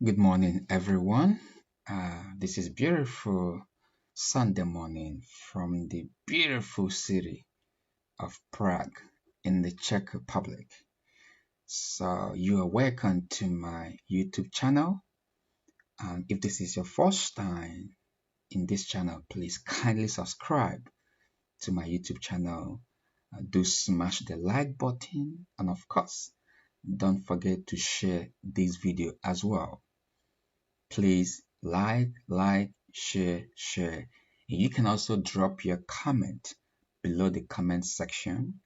Good morning, everyone. This is beautiful Sunday morning from the beautiful city of Prague in the Czech Republic. So, you are welcome to my YouTube channel. And if this is your first time in this channel, please kindly subscribe to my YouTube channel. Do smash the like button, and of course, don't forget to share this video as well. Please share. You can also drop your comment below the comment section,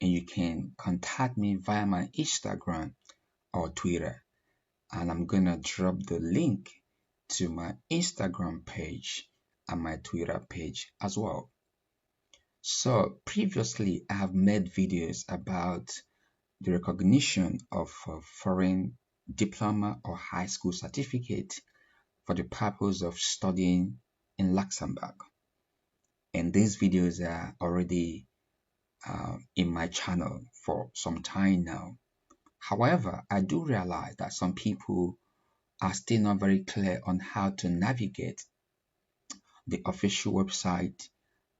and you can contact me via my Instagram or Twitter. And I'm gonna drop the link to my Instagram page and my Twitter page as well. So previously, I have made videos about the recognition of a foreign diploma or high school certificate for the purpose of studying in Luxembourg. And these videos are already in my channel for some time now. However, I do realize that some people are still not very clear on how to navigate the official website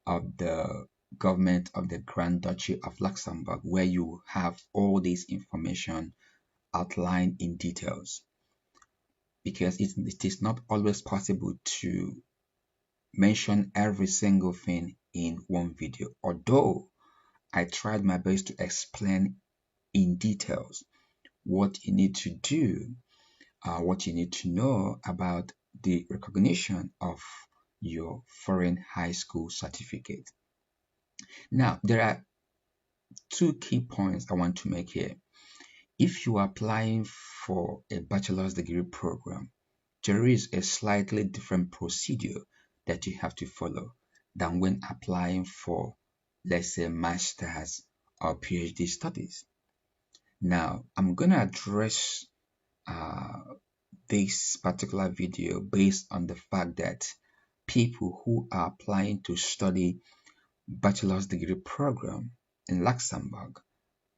of the government of the Grand Duchy of Luxembourg, where you have all this information outlined in details. Because it is not always possible to mention every single thing in one video, although I tried my best to explain in details what you need to do, what you need to know about the recognition of your foreign high school certificate. Now, there are two key points I want to make here. If you are applying for a bachelor's degree program, there is a slightly different procedure that you have to follow than when applying for, let's say, master's or PhD studies. Now, I'm going to address uh, this particular video based on the fact that people who are applying to study bachelor's degree program in Luxembourg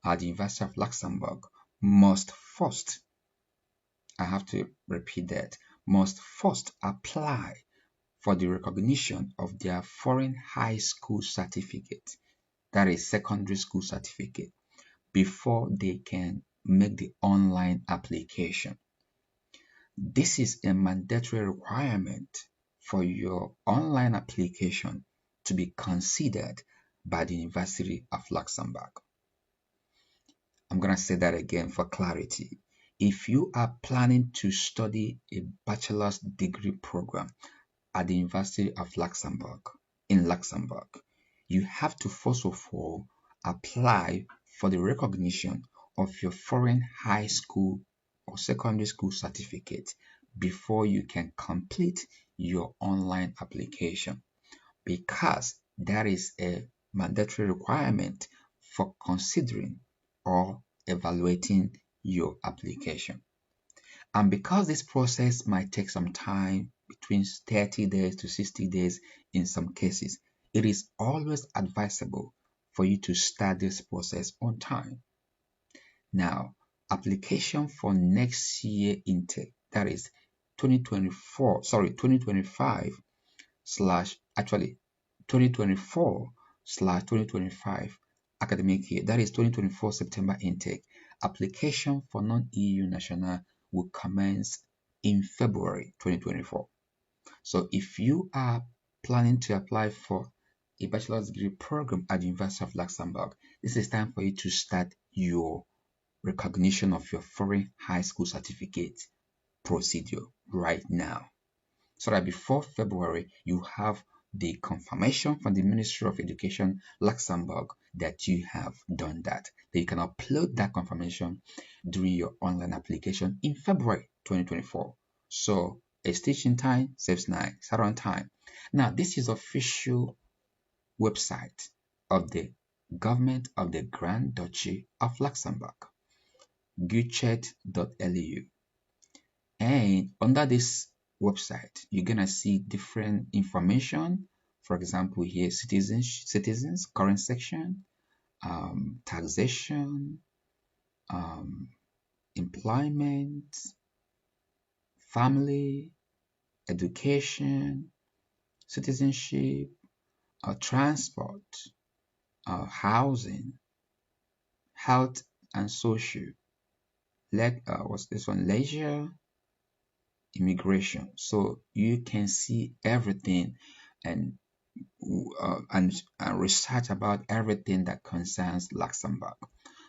at the University of Luxembourg must first, I have to repeat that, must first apply for the recognition of their foreign high school certificate, that is secondary school certificate, before they can make the online application. This is a mandatory requirement for your online application to be considered by the University of Luxembourg. I'm going to say that again for clarity. If you are planning to study a bachelor's degree program at the University of Luxembourg in Luxembourg, you have to first of all apply for the recognition of your foreign high school or secondary school certificate before you can complete your online application, because that is a mandatory requirement for considering or evaluating your application. And because this process might take some time, between 30 days to 60 days in some cases, it is always advisable for you to start this process on time. Now, application for next year intake, that is 2025 slash, actually 2024/2025 academic year, that is 2024 September intake. Application for non-EU national will commence in February 2024. So if you are planning to apply for a bachelor's degree program at the University of Luxembourg, this is time for you to start your recognition of your foreign high school certificate procedure right now, so that before February you have the confirmation from the Ministry of Education Luxembourg that you have done that. Then you can upload that confirmation during your online application in February 2024. So a stitch in time saves nine. Start on time. Now, this is official website of the government of the Grand Duchy of Luxembourg, guchet.lu. And under this website, you're gonna see different information. For example, here citizens, current section, taxation, employment, family, education, citizenship, transport, housing, health and social. What's this one? Leisure, immigration. So you can see everything and and research about everything that concerns Luxembourg.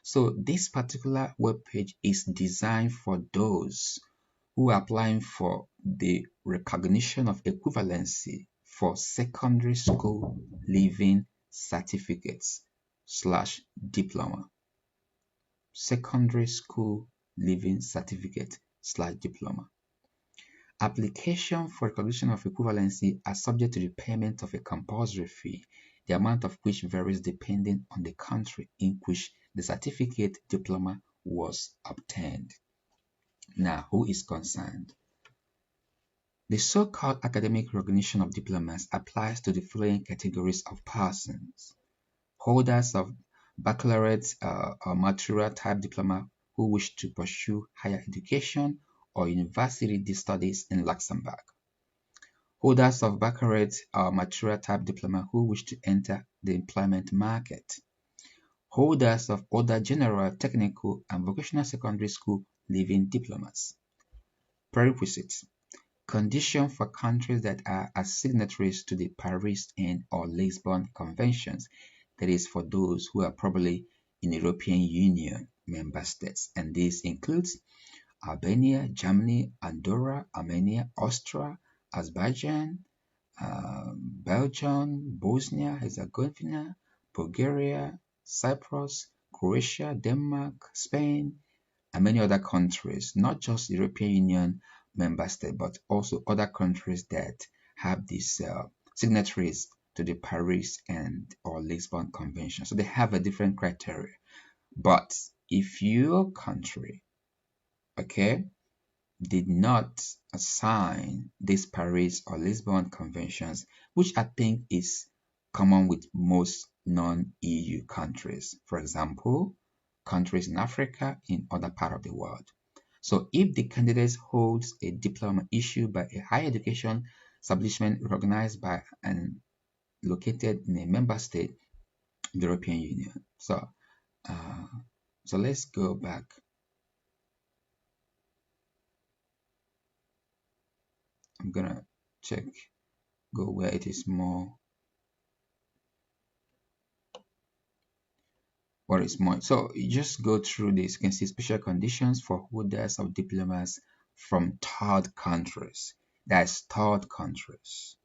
So this particular web page is designed for those who are applying for the recognition of equivalency for secondary school leaving certificates slash diploma. Secondary school leaving certificate slash diploma. Application for recognition of equivalency are subject to the payment of a compulsory fee, the amount of which varies depending on the country in which the certificate diploma was obtained. Now, who is concerned? The so-called academic recognition of diplomas applies to the following categories of persons: holders of baccalaureate or matura type diploma who wish to pursue higher education or university studies in Luxembourg; holders of baccalaureate or matura type diploma who wish to enter the employment market; holders of other general, technical, and vocational secondary school leaving diplomas. Prerequisites. Condition for countries that are as signatories to the Paris and or Lisbon Conventions, that is for those who are probably in European Union member states, and this includes Albania, Germany, Andorra, Armenia, Austria, Azerbaijan, Belgium, Bosnia-Herzegovina, Bulgaria, Cyprus, Croatia, Denmark, Spain, and many other countries, not just European Union member states, but also other countries that have these signatories to the Paris and or Lisbon Convention. So they have a different criteria. But if your country, okay, did not sign these Paris or Lisbon conventions, which I think is common with most non-EU countries. For example, countries in Africa, in other part of the world. So if the candidate holds a diploma issued by a higher education establishment recognized by and located in a member state of the European Union. Uh, so let's go back. I'm gonna check, go where it is more, what is more. So you just go through this. You can see special conditions for holders of diplomas from third countries. That's third countries,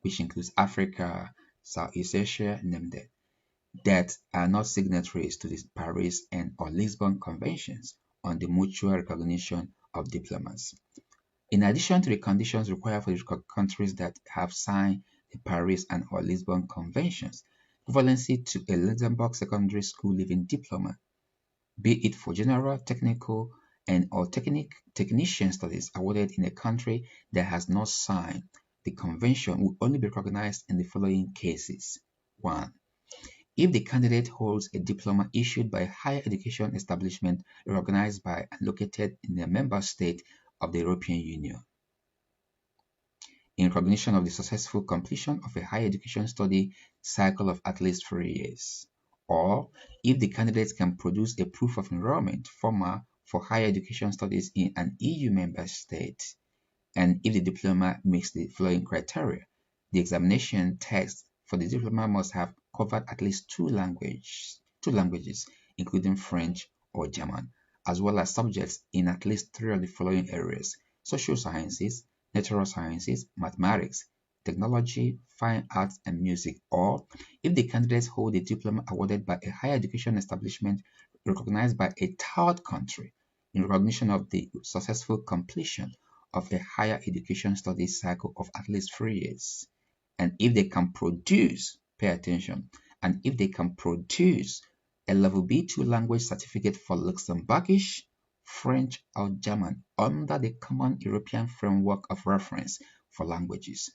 which includes Africa, Southeast Asia, named it, that are not signatories to the Paris and or Lisbon Conventions on the mutual recognition of diplomas. In addition to the conditions required for the countries that have signed the Paris and or Lisbon Conventions, equivalency to a Luxembourg secondary school leaving diploma, be it for general, technical, and or technician studies awarded in a country that has not signed the convention, will only be recognized in the following cases. 1. If the candidate holds a diploma issued by a higher education establishment recognized by and located in a member state of the European Union, in recognition of the successful completion of a higher education study cycle of at least 3 years, or if the candidate can produce a proof of enrollment form for higher education studies in an EU member state, and if the diploma meets the following criteria. The examination text for the diploma must have covered at least two languages, including French or German, as well as subjects in at least three of the following areas: social sciences, natural sciences, mathematics, technology, fine arts, and music, or if the candidates hold a diploma awarded by a higher education establishment recognized by a third country in recognition of the successful completion of a higher education studies cycle of at least 3 years. And if they can produce, pay attention, and if they can produce a level B2 language certificate for Luxembourgish, French, or German under the Common European Framework of Reference for Languages,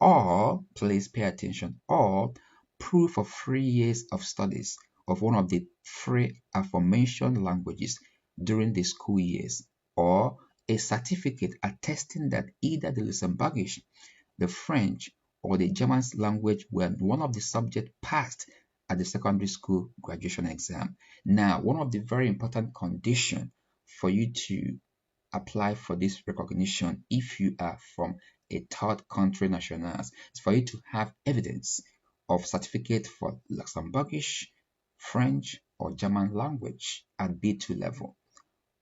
or, please pay attention, or proof of 3 years of studies of one of the three aforementioned languages during the school years, or a certificate attesting that either the Luxembourgish, the French, or the German language were one of the subjects passed at the secondary school graduation exam. Now, one of the very important conditions for you to apply for this recognition if you are from a third country nationals is for you to have evidence of certificate for Luxembourgish, French, or German language at B2 level,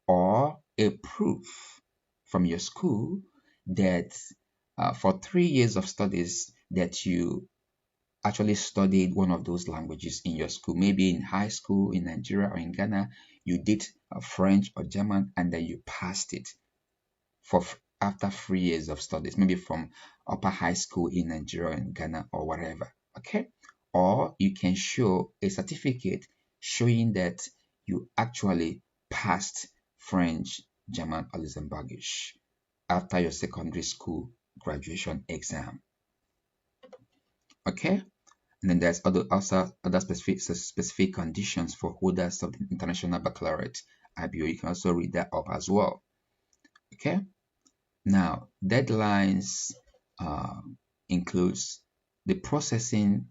or a proof from your school that for 3 years of studies that you actually studied one of those languages in your school. Maybe in high school in Nigeria or in Ghana, you did French or German and then you passed it for after 3 years of studies, maybe from upper high school in Nigeria and Ghana or whatever. Okay, or you can show a certificate showing that you actually passed French, German, or Luxembourgish after your secondary school graduation exam. Okay, and then there's also other specific conditions for holders of the International Baccalaureate IBO. You can also read that up as well. Okay, now deadlines includes the processing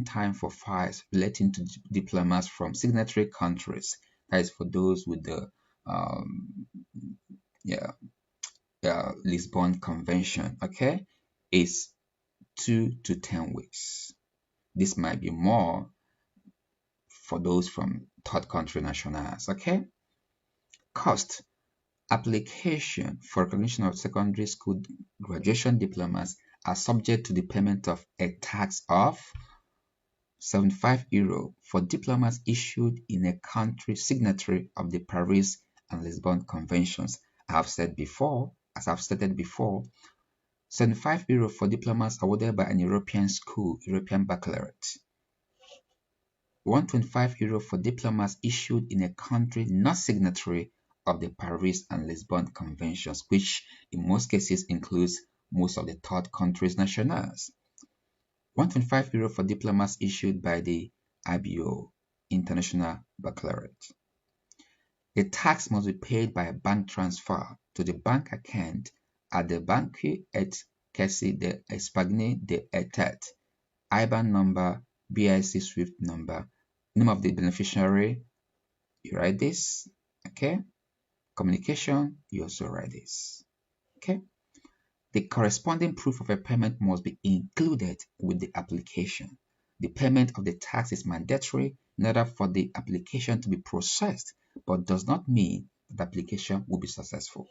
time for files relating to diplomas from signatory countries. That is for those with the Lisbon Convention. Okay, is 2 to 10 weeks. This might be more for those from third country nationals. Okay, cost. Application for recognition of secondary school graduation diplomas are subject to the payment of a tax of €75 for diplomas issued in a country signatory of the Paris and Lisbon Conventions. As I've stated before, €75 for diplomas awarded by an European school, European Baccalaureate. €125 for diplomas issued in a country not signatory of the Paris and Lisbon Conventions, which in most cases includes most of the third countries' nationals. €125 for diplomas issued by the IBO, International Baccalaureate. The tax must be paid by a bank transfer to the bank account at the Banque et Caisse d'Espagne d'État, IBAN number, BIC SWIFT number, name of the beneficiary, you write this, okay? Communication, you also write this, okay? The corresponding proof of a payment must be included with the application. The payment of the tax is mandatory in order for the application to be processed, but does not mean that the application will be successful.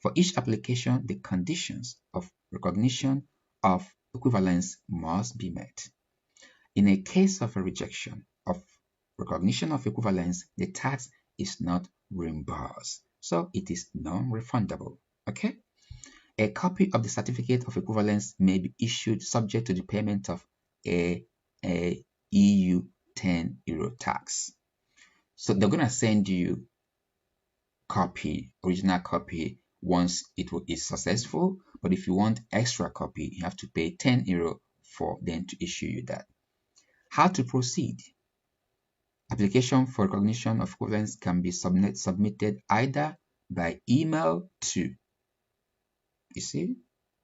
For each application, the conditions of recognition of equivalence must be met. In a case of a rejection of recognition of equivalence, the tax is not reimbursed, so it is non-refundable. Okay? A copy of the certificate of equivalence may be issued subject to the payment of a EU €10 tax. So they're going to send you original copy once it is successful, but if you want extra copy, you have to pay €10 for them to issue you that. How to proceed? Application for recognition of equivalence can be submitted either by email to, you see,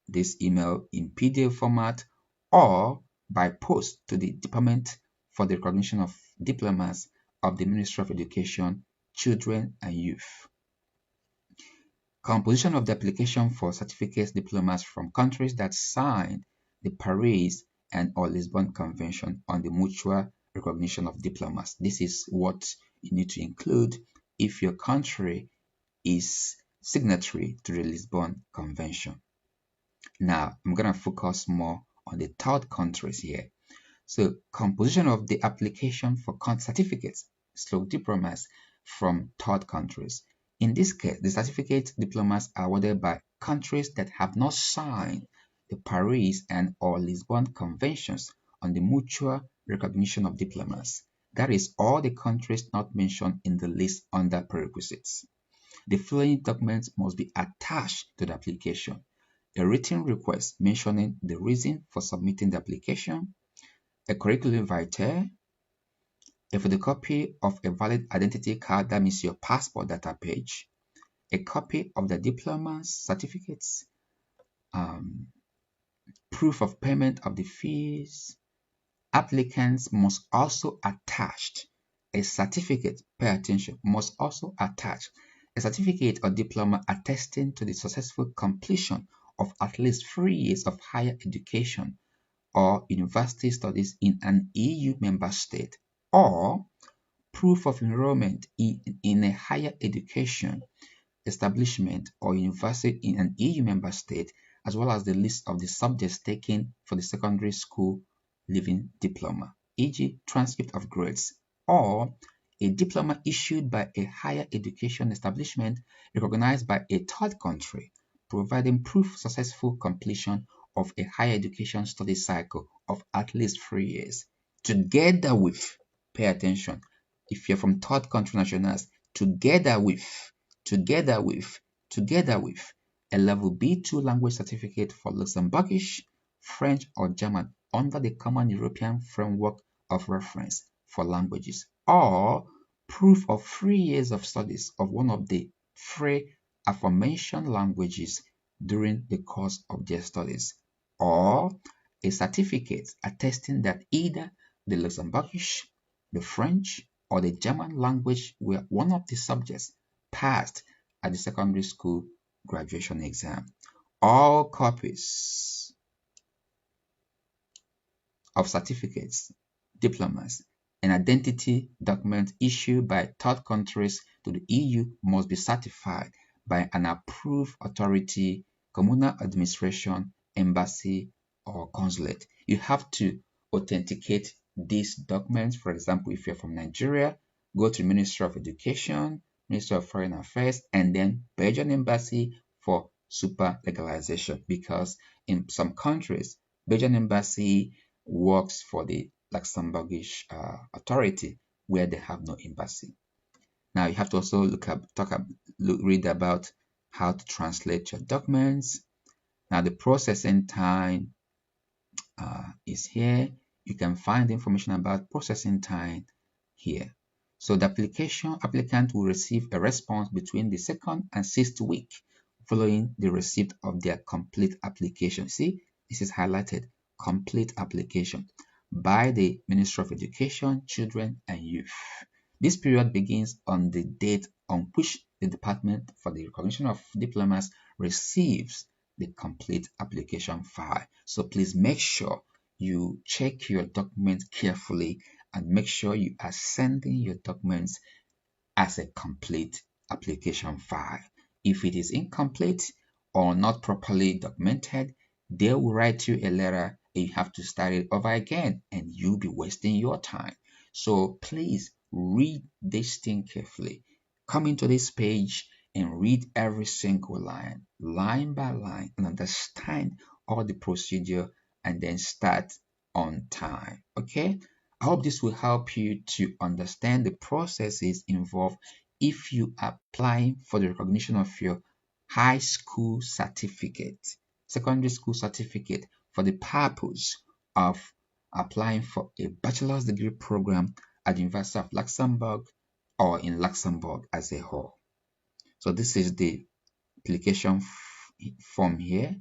this email in PDF format, or by post to the Department for the Recognition of Diplomas of the Ministry of Education, Children and Youth. Composition of the application for certificates diplomas from countries that signed the Paris and or Lisbon Convention on the mutual recognition of diplomas. This is what you need to include if your country is signatory to the Lisbon Convention. Now, I'm going to focus more on the third countries here. So, composition of the application for certificates, diplomas from third countries. In this case, the certificate diplomas are awarded by countries that have not signed the Paris and or Lisbon Conventions on the mutual recognition of diplomas. That is all the countries not mentioned in the list under prerequisites. The following documents must be attached to the application: a written request mentioning the reason for submitting the application, a curriculum vitae, a photocopy of a valid identity card, that means your passport data page, a copy of the diplomas, certificates, proof of payment of the fees. Applicants must also attach a certificate, pay attention, must also attach a certificate or diploma attesting to the successful completion of at least 3 years of higher education or university studies in an EU member state, or proof of enrollment in a higher education establishment or university in an EU member state, as well as the list of the subjects taken for the secondary school leaving diploma, e.g. transcript of grades, or a diploma issued by a higher education establishment recognized by a third country, providing proof successful completion of a higher education study cycle of at least 3 years, together with, pay attention, if you're from third country nationals, together with together with together with a level B2 language certificate for Luxembourgish, French, or German under the Common European Framework of Reference for Languages, or proof of 3 years of studies of one of the three aforementioned languages during the course of their studies, or a certificate attesting that either the Luxembourgish, the French, or the German language were one of the subjects passed at the secondary school graduation exam. All copies of certificates, diplomas, and identity documents issued by third countries to the EU must be certified by an approved authority, communal administration, embassy, or consulate. You have to authenticate these documents. For example, if you're from Nigeria, go to Ministry of Education, Ministry of Foreign Affairs, and then Belgian Embassy for super legalization, because in some countries, Belgian Embassy works for the Luxembourgish authority where they have no embassy. Now you have to also read about how to translate your documents. Now the processing time is here. You can find information about processing time here. So the applicant will receive a response between the 2nd and 6th week following the receipt of their complete application. See, this is highlighted, complete application by the Ministry of Education, Children and Youth. This period begins on the date on which the Department for the Recognition of Diplomas receives the complete application file. So please make sure you check your documents carefully and make sure you are sending your documents as a complete application file. If it is incomplete or not properly documented, they will write you a letter and you have to start it over again and you'll be wasting your time. So please read this thing carefully. Come into this page and read every single line by line, and understand all the procedure and then start on time. Okay? I hope this will help you to understand the processes involved if you are applying for the recognition of your high school certificate, secondary school certificate, for the purpose of applying for a bachelor's degree program at the University of Luxembourg or in Luxembourg as a whole. So this is the application form here,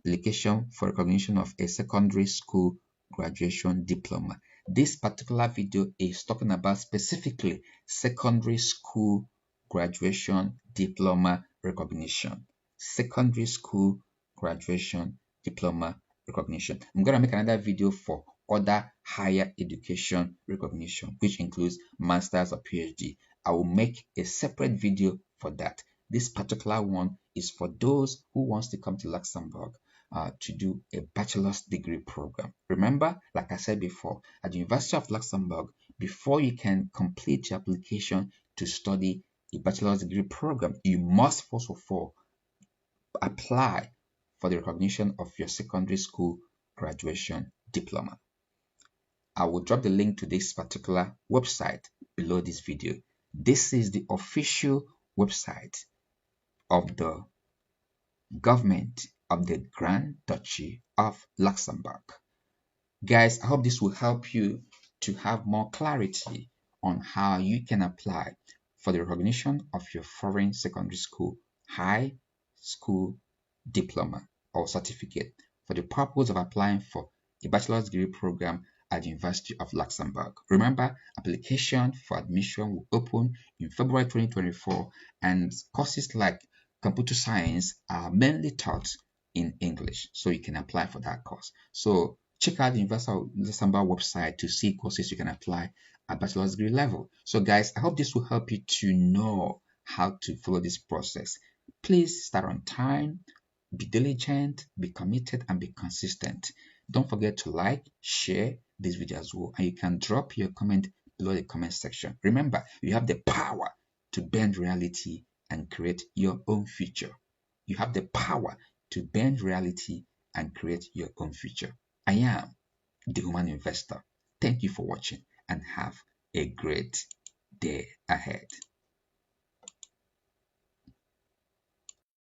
application for recognition of a secondary school graduation diploma. This particular video is talking about specifically secondary school graduation diploma recognition. Secondary school graduation diploma recognition. I'm going to make another video for other higher education recognition, which includes master's or PhD. I will make a separate video for that. This particular one is for those who wants to come to Luxembourg to do a bachelor's degree program. Remember, like I said before, at the University of Luxembourg, before you can complete your application to study a bachelor's degree program, you must first of all apply for the recognition of your secondary school graduation diploma. I will drop the link to this particular website below this video. This is the official website of the government of the Grand Duchy of Luxembourg. Guys, I hope this will help you to have more clarity on how you can apply for the recognition of your foreign secondary school high school diploma or certificate for the purpose of applying for a bachelor's degree program at the University of Luxembourg. Remember, application for admission will open in February 2024, and courses like computer science are mainly taught in English, so you can apply for that course. So check out the University of Luxembourg website to see courses you can apply at bachelor's degree level. So guys, I hope this will help you to know how to follow this process. Please start on time, be diligent, be committed, and be consistent. Don't forget to like, share this video as well, and you can drop your comment below the comment section. Remember, you have the power to bend reality and create your own future. You have the power to bend reality and create your own future. I am the Human Investor. Thank you for watching and have a great day ahead.